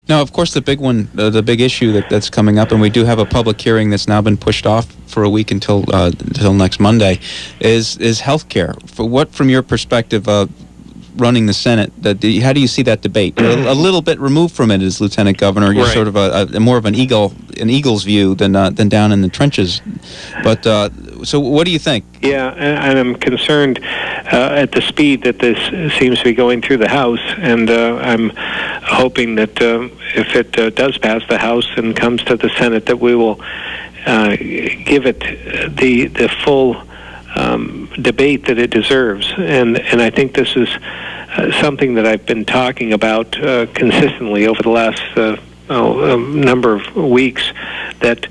Now, of course, the big one, the big issue that's coming up, and we do have a public hearing that's now been pushed off for a week until next Monday, is health care. From your perspective, running the Senate, how do you see that debate? You're a little bit removed from it as Lieutenant Governor. You're sort of a more of an eagle's view than down in the trenches. But so, what do you think? Yeah, and I'm concerned at the speed that this seems to be going through the House, and I'm hoping that if it does pass the House and comes to the Senate, that we will give it the full debate that it deserves. And I think this is something that I've been talking about consistently over the last number of weeks, that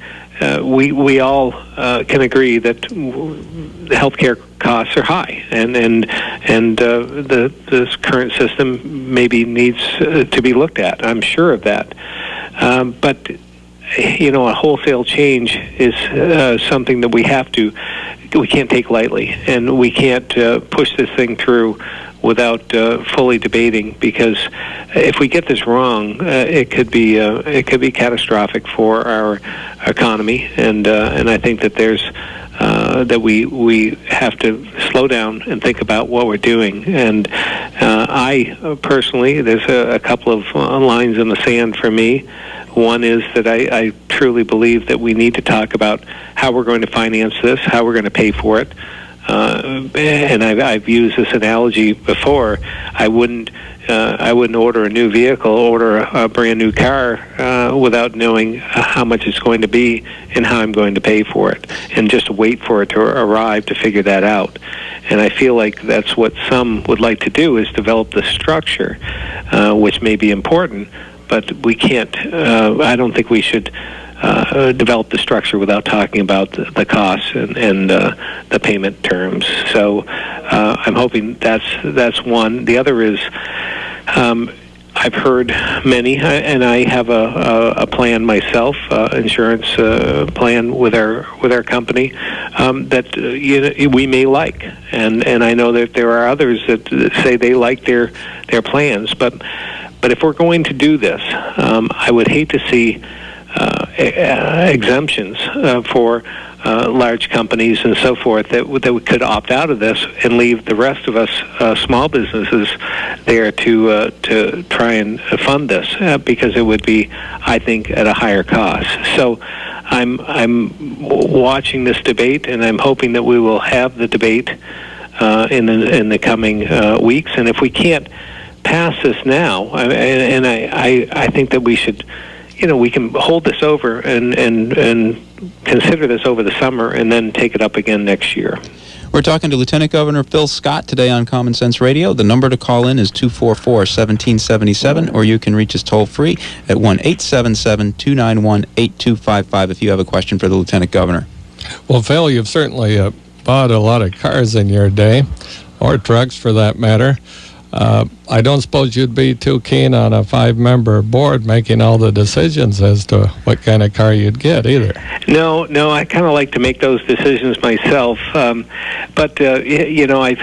we all can agree that the healthcare costs are high, and this current system maybe needs to be looked at. I'm sure of that. But a wholesale change is something that we can't take lightly, and we can't push this thing through without fully debating, because if we get this wrong, it could be catastrophic for our economy, and I think that that we have to slow down and think about what we're doing. And I personally, there's a couple of lines in the sand for me. One is that I truly believe that we need to talk about how we're going to finance this, how we're going to pay for it. And I've used this analogy before. I wouldn't order a new vehicle, order a brand new car without knowing how much it's going to be and how I'm going to pay for it, and just wait for it to arrive to figure that out. And I feel like that's what some would like to do, is develop the structure, which may be important, but we can't. I don't think we should develop the structure without talking about the costs and the payment terms. So I'm hoping that's one. The other is, I've heard many, and I have a plan myself, insurance plan with our company that we may like, and I know that there are others that say they like their plans, but if we're going to do this, I would hate to see exemptions for large companies and so forth that we could opt out of this and leave the rest of us small businesses there to try and fund this, because it would be, I think, at a higher cost. So I'm watching this debate, and I'm hoping that we will have the debate in the coming weeks. And if we can't pass this now, I think that we should. We can hold this over and consider this over the summer, and then take it up again next year. We're talking to Lieutenant Governor Phil Scott today on Common Sense Radio. The number to call in is 244-1777, or you can reach us toll-free at 1-877-291-8255 if you have a question for the Lieutenant Governor. Well, Phil, you've certainly bought a lot of cars in your day, or trucks for that matter. I don't suppose you'd be too keen on a 5-member board making all the decisions as to what kind of car you'd get either. No, I kind of like to make those decisions myself. But I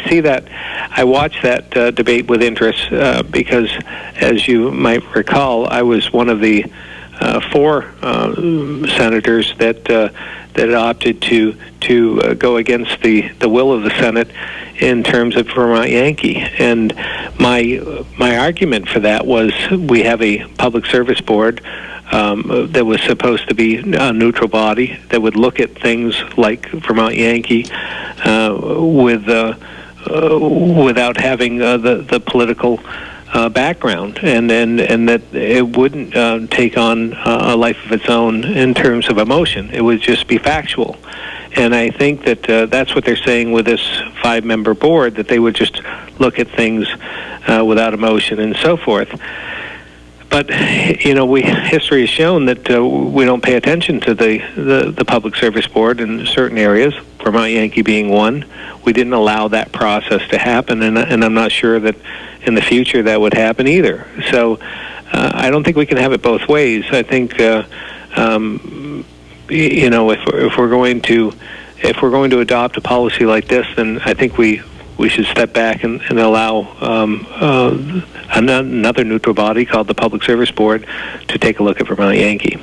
see that, I watch that debate with interest because, as you might recall, I was one of the 4 senators that opted to go against the will of the Senate in terms of Vermont Yankee. And my argument for that was, we have a public service board that was supposed to be a neutral body that would look at things like Vermont Yankee without having the political background, and that it wouldn't take on a life of its own in terms of emotion. It would just be factual. And I think that that's what they're saying with this 5-member board, that they would just look at things without emotion and so forth. But history has shown that we don't pay attention to the public service board in certain areas, Vermont Yankee being one. We didn't allow that process to happen, and I'm not sure that in the future that would happen either. So I don't think we can have it both ways. I think if we're going to adopt a policy like this, then I think we we should step back and allow another neutral body called the Public Service Board to take a look at Vermont Yankee.